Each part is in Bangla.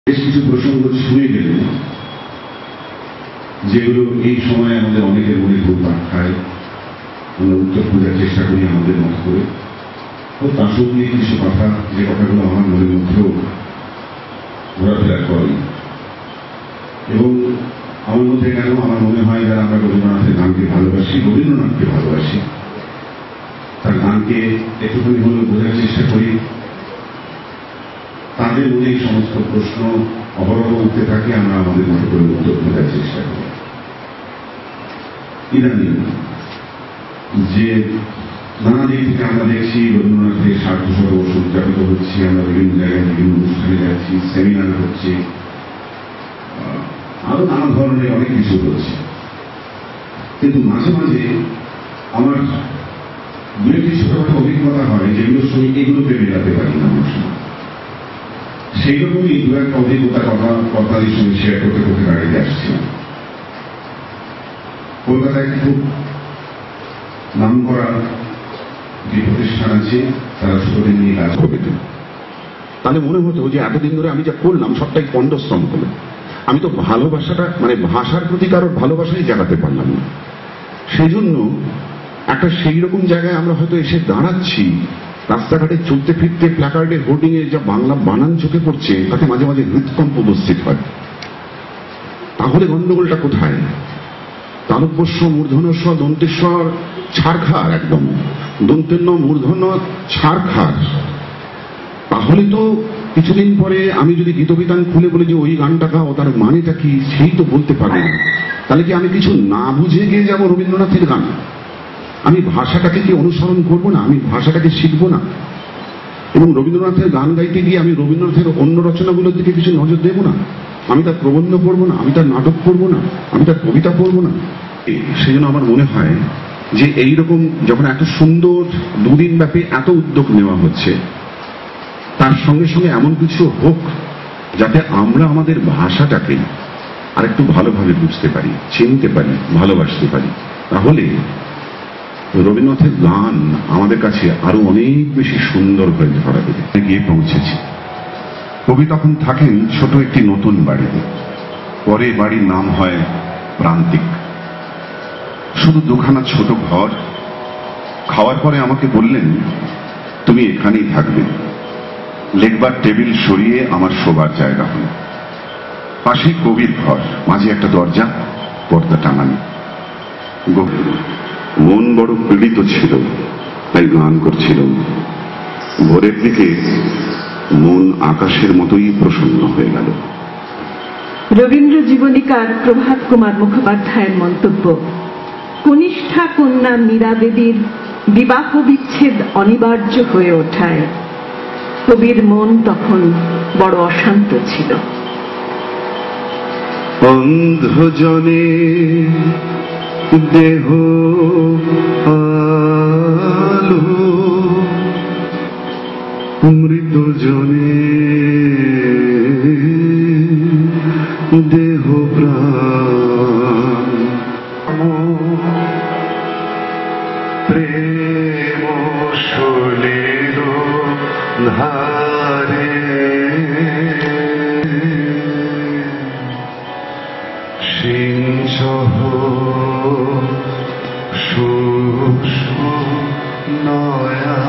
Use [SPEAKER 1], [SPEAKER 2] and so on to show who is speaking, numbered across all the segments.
[SPEAKER 1] বেশ কিছু প্রসঙ্গ ছুঁয়ে গেলেন যেগুলো এই সময় আমাদের অনেকের মনে ঘুরপাক খায়। আমরা উত্তর খোঁজার চেষ্টা করি আমাদের মতো করে। ও তার সঙ্গে কিছু কথা, যে কথাগুলো আমার মনের মধ্যেও ঘোরাফেরা করে। এবং আমার মধ্যে কেন আমার মনে হয় যারা আমরা রবীন্দ্রনাথের গানকে ভালোবাসি, রবীন্দ্রনাথকে ভালোবাসি, তার গানকে একটুখানি হলেও বোঝার চেষ্টা করি, তাদের মনে এই সমস্ত প্রশ্ন অহরহ উঠতে থাকে। আমরা আমাদের মতো করে উত্তর খোঁজার চেষ্টা করি। ইদানিং যে নানা দিক থেকে আমরা দেখছি রবীন্দ্রনাথের 60 বর্ষ উদযাপিত হচ্ছে, আমরা বিভিন্ন জায়গায় বিভিন্ন অনুষ্ঠানে যাচ্ছি, সেমিনার হচ্ছে, আরো নানা ধরনের অনেক কিছু হচ্ছে। কিন্তু মাঝে মাঝে আমার দু একটি ছোটখাটো অভিজ্ঞতা হয় যেগুলোর সঙ্গে এগুলোকে মেলাতে পারি না আমার সময়। সেই রকমই দু একটা অভিজ্ঞতা কথা কর্তাদের সঙ্গে শেয়ার করতে করতে গাড়িতে আসছিলাম। কলকাতায় একটি খুব নাম করা যে প্রতিষ্ঠান আছে, তারা ছোটদের নিয়ে কাজ করবে।
[SPEAKER 2] তাহলে মনে হতো যে এতদিন ধরে আমি যা করলাম সবটাই পণ্ডশ্রম হলো। আমি তো ভালোবাসাটা, মানে ভাষার প্রতি কারোর ভালোবাসাই জাগাতে পারলাম না। সেই জন্য একটা সেই রকম জায়গায় আমরা হয়তো এসে দাঁড়াচ্ছি, রাস্তাঘাটে চলতে ফিরতে প্ল্যাকার্ডে হোর্ডিং এ যা বাংলা বানান চোখে পড়ছে, তাতে মাঝে মাঝে হৃৎকম্প উপস্থিত হয়। তাহলে গন্ডগোলটা কোথায়? তালব্যস্ব মূর্ধন্যস্ব দন্তেশ্বর ছাড়খার, একদম দন্তেন্ন মূর্ধন্য ছাড়খার। তাহলে তো কিছুদিন পরে আমি যদি গীতবিতান খুলে বলি যে ওই গানটা গাও, তার মানেটা কি সেই তো বলতে পারবে না। তাহলে কি আমি কিছু না বুঝে গিয়ে যাবো রবীন্দ্রনাথের গান? আমি ভাষাটাকে কি অনুসরণ করব না? আমি ভাষাটাকে শিখবো না? এবং রবীন্দ্রনাথের গান গাইতে গিয়ে আমি রবীন্দ্রনাথের অন্য রচনাগুলোর দিকে কিছু নজর দেব না? আমি তার প্রবন্ধ পড়বো না? আমি তার নাটক পড়বো না? আমি তার কবিতা পড়বো না? সেই জন্য আমার মনে হয় যে এইরকম যখন এত সুন্দর দুদিন ব্যাপী এত উদ্যোগ নেওয়া হচ্ছে, তার সঙ্গে সঙ্গে এমন কিছু হোক যাতে আমরা আমাদের ভাষাটাকে আরেকটু ভালোভাবে বুঝতে পারি, চিনতে পারি, ভালোবাসতে পারি। তাহলে রবীন্দ্রনাথের গান আমাদের কাছে আরো অনেক বেশি সুন্দর হয়ে ধরা দেবে। গিয়ে পৌঁছেছি। কবি তখন থাকেন ছোট একটি নতুন বাড়িতে। পরে বাড়ির নাম হয় প্রান্তিক। শুধু দুখানা ছোট ঘর। খাওয়ার পরে আমাকে বললেন, তুমি এখানেই থাকবে। লেখবার টেবিল সরিয়ে আমার শোবার জায়গা হল। পাশেই কবির ঘর, মাঝে একটা দরজা, পর্দা টাঙানো। মন বড় পীড়িত ছিল, তাই গান করছিল। ভোরের দিকে মন আকাশের মতোই প্রসন্ন হয়ে গেল।
[SPEAKER 3] রবীন্দ্র জীবনীকার প্রভাত কুমার মুখোপাধ্যায়ের মন্তব্য, কনিষ্ঠা কন্যা মীরা দেবীর বিবাহ বিচ্ছেদ অনিবার্য হয়ে ওঠায় কবির মন তখন বড় অশান্ত ছিল।
[SPEAKER 2] অন্ধজনে দেহ আলো, মৃত জনে দেহ প্রাণ। প্রেম সলিল ধারে সিংহ সূক্ষ্ম নয়া,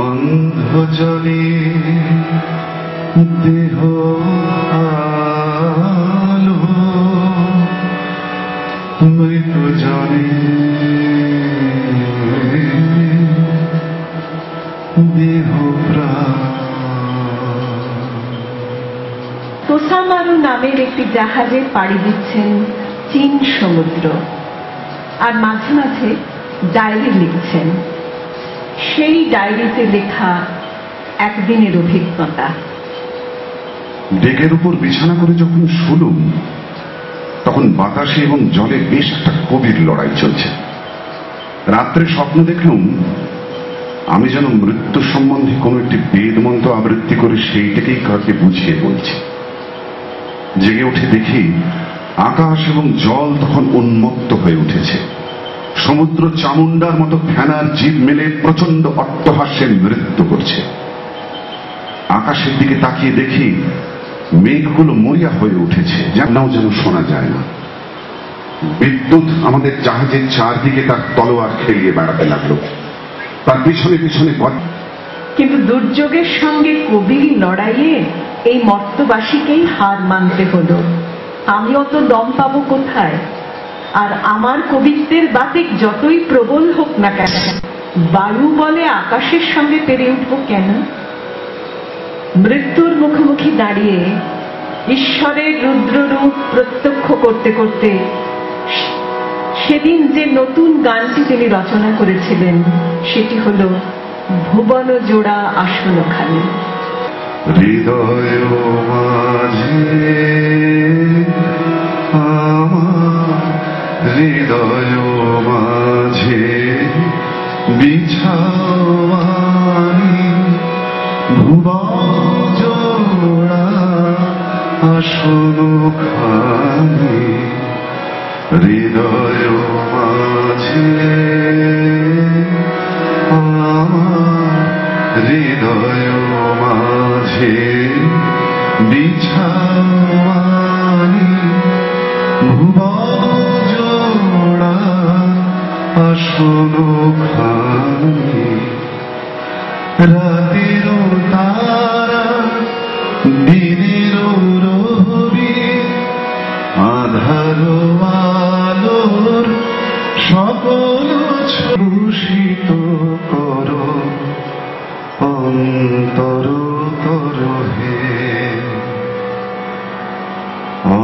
[SPEAKER 2] অন্ধজনে দেহ আলো, মৃত জনে দেহ প্রাণ।
[SPEAKER 3] তোসামারু নামের একটি জাহাজে পাড়ি দিচ্ছেন চীন সমুদ্র, আর মাঝে মাঝে ডায়েরি লিখছেন। সেই ডায়েরিতে লেখা একদিনের অভিজ্ঞতা।
[SPEAKER 2] ডেকের উপর বিছানা করে যখন শুলুম, তখন বাতাসে এবং জলে বেশ একটা কবির লড়াই চলছে। রাত্রে স্বপ্ন দেখলুম আমি যেন মৃত্যু সম্বন্ধে কোনো একটি বেদ মন্ত্র আবৃত্তি করে সেইটাকেই কাউকে বুঝিয়ে বলছি। জেগে উঠে দেখি আকাশ এবং জল তখন উন্মত্ত হয়ে উঠেছে। সমুদ্র চামুন্ডার মতো ফেনার জিভ মেলে প্রচন্ড অট্টহাস্যের নৃত্য করছে। আকাশের দিকে তাকিয়ে দেখি মেঘগুলো মরিয়া হয়ে উঠেছে, জানাও যেন শোনা যায় না। বিদ্যুৎ আমাদের জাহাজের চারদিকে তার তলোয়ার খেলিয়ে বেড়াতে লাগলো, তার পিছনে পিছনে।
[SPEAKER 3] কিন্তু দুর্যোগের সঙ্গে কবির লড়াইয়ে এই মর্তবাসীকেই হার মানতে হলো। আমি অত দম পাবো কোথায়? আর আমার কবিত্বের বাতিক যতই প্রবল হোক না কেন, বায়ু বলে আকাশের সঙ্গে পেরে উঠবো কেন? মৃত্যুর মুখোমুখি দাঁড়িয়ে ঈশ্বরের রুদ্ররূপ প্রত্যক্ষ করতে করতে সেদিন যে নতুন গানটি তিনি রচনা করেছিলেন সেটি হল ভুবন জোড়া আসনখানি।
[SPEAKER 2] হৃদয় মাঝে আমার হৃদয় মাঝে বিছাওয়ানি ভুবন জোড়া আসনখানি। হৃদয় মাঝে আমার হৃদয় মাঝে বিছাওয়ানি ভুবন জোড়া আসনখানি। রাতের তারা দিনের রবি আধার আলোর সকল ছুষিত করো অন্তর তর হে।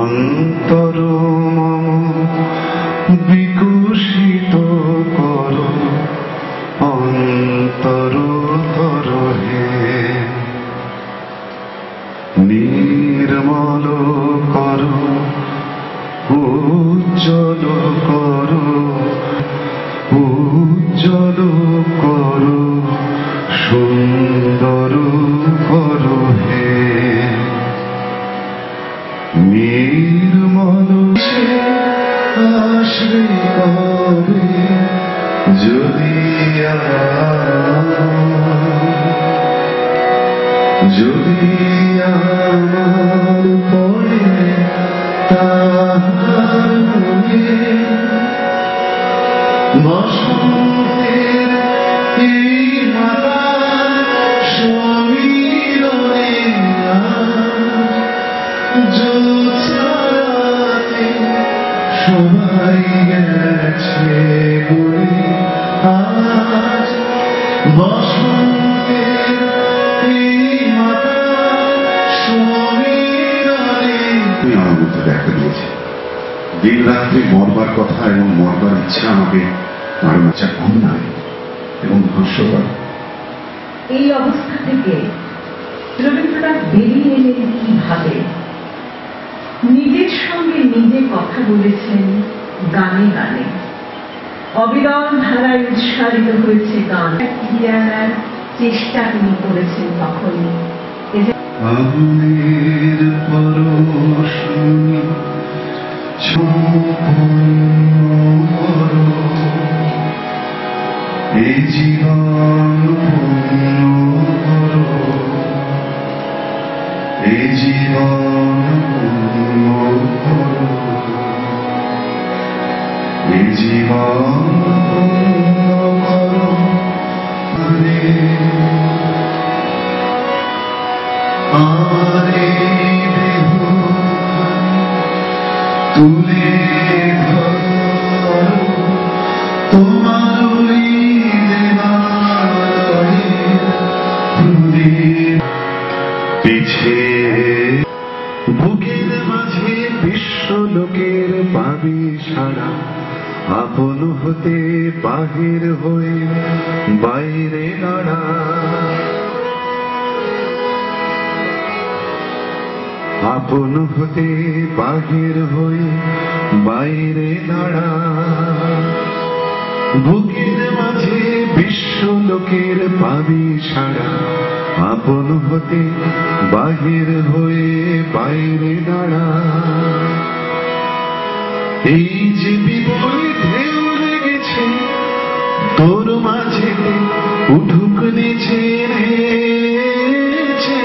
[SPEAKER 2] অন্তর মম বিকশিত করো অন্তর তর হে। নির্মল করো উজ্জ্বল করো উজ্জ্বল করো সুন্দর করো হে। নির্মল আসবে কবে যদি যদি আমার পরে তাহার মনে বসন্তের এই মালা সমীরণে জোছারাতে সবাই গেছে বলে আজ বসন্তের এই মালা সমীরণে। তুমি আমার মধ্যে দেখা দিয়েছে দিন রাত্রি মরবার কথা এবং মরবার ইচ্ছা আমাকে আর বাচ্চা ঘুম নাই এবং হাস্যকর।
[SPEAKER 3] এই অবস্থা থেকে রবীন্দ্রনাথ বেরিয়ে এলেন কিভাবে? নিজের সঙ্গে নিজে কথা বলেছেন গানে গানে। অবিরল ধারায় উৎসারিত হয়েছে গান, ফিরে আনার চেষ্টা তিনি করেছেন তখনই।
[SPEAKER 2] আগুনের পরশনি এই জীবন এই জীবন এই জীবন আমারে দেহ তুলে ধরো তোমার পিছে বুকের মাঝে বিশ্বলোকের পাবি সারা আপন হতে বাহির হয়ে বাইরে লড়া। আপন হতে বাহির হয়ে বাইরে লড়া। বুকের মাঝে বিশ্বলোকের পাবি সারা আপন হতে বাহির হয়ে বাইরে দাঁড়া। এই যে বিপুল ঢেউ লেগেছে তোর মাঝে উঠুক নেচে নেচে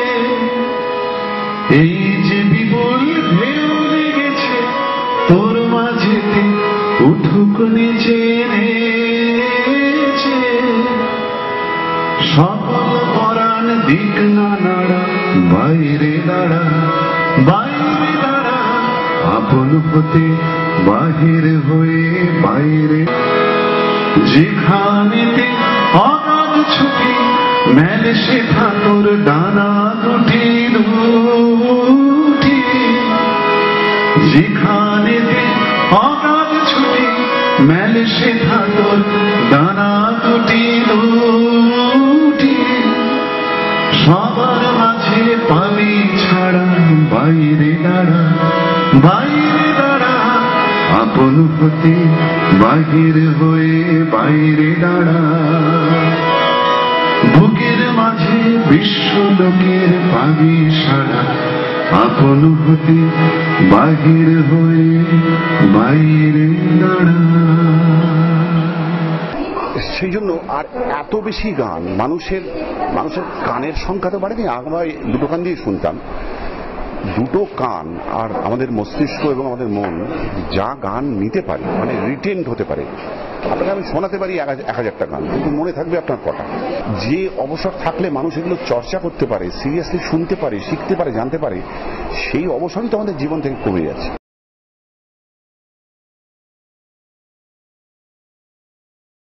[SPEAKER 2] দিক না নাড়া, বাইরে দাঁড়া, বাইরে দাঁড়া, আপন হতে বাহির হয়ে বাইরে। যেখানেতে অনাথ ছুটি মেলে শেখা তোর ডানা দুটি দুটি, যেখানেতে অনাথ ছুটি মেলে শেখা তোর ডানা দুটি দুটি, সবার মাঝে পালি ছাড়া, বাইরে দাঁড়া, বাইরে দাঁড়া, আপন হতে বাহির হয়ে বাইরে দাঁড়া। বুকের মাঝে বিশ্ব লোকের পাবি সারা, আপন হতে বাহির হয়ে বাইরে দাঁড়া।
[SPEAKER 4] সেই জন্য আর এত বেশি গান মানুষের কানের সংখ্যা তো বাড়েনি। আমরা দুটো কান দিয়ে শুনতাম, দুটো কান আর আমাদের মস্তিষ্ক এবং আমাদের মন যা গান নিতে পারে, মানে রিটেন্ড হতে পারে। আপনাকে আমি শোনাতে পারি 1000টা গান, কিন্তু মনে থাকবে আপনার কটা। যে অবসর থাকলে মানুষ এগুলো চর্চা করতে পারে, সিরিয়াসলি শুনতে পারে, শিখতে পারে, জানতে পারে, সেই অবসরই তো আমাদের জীবন থেকে কমে যাচ্ছে।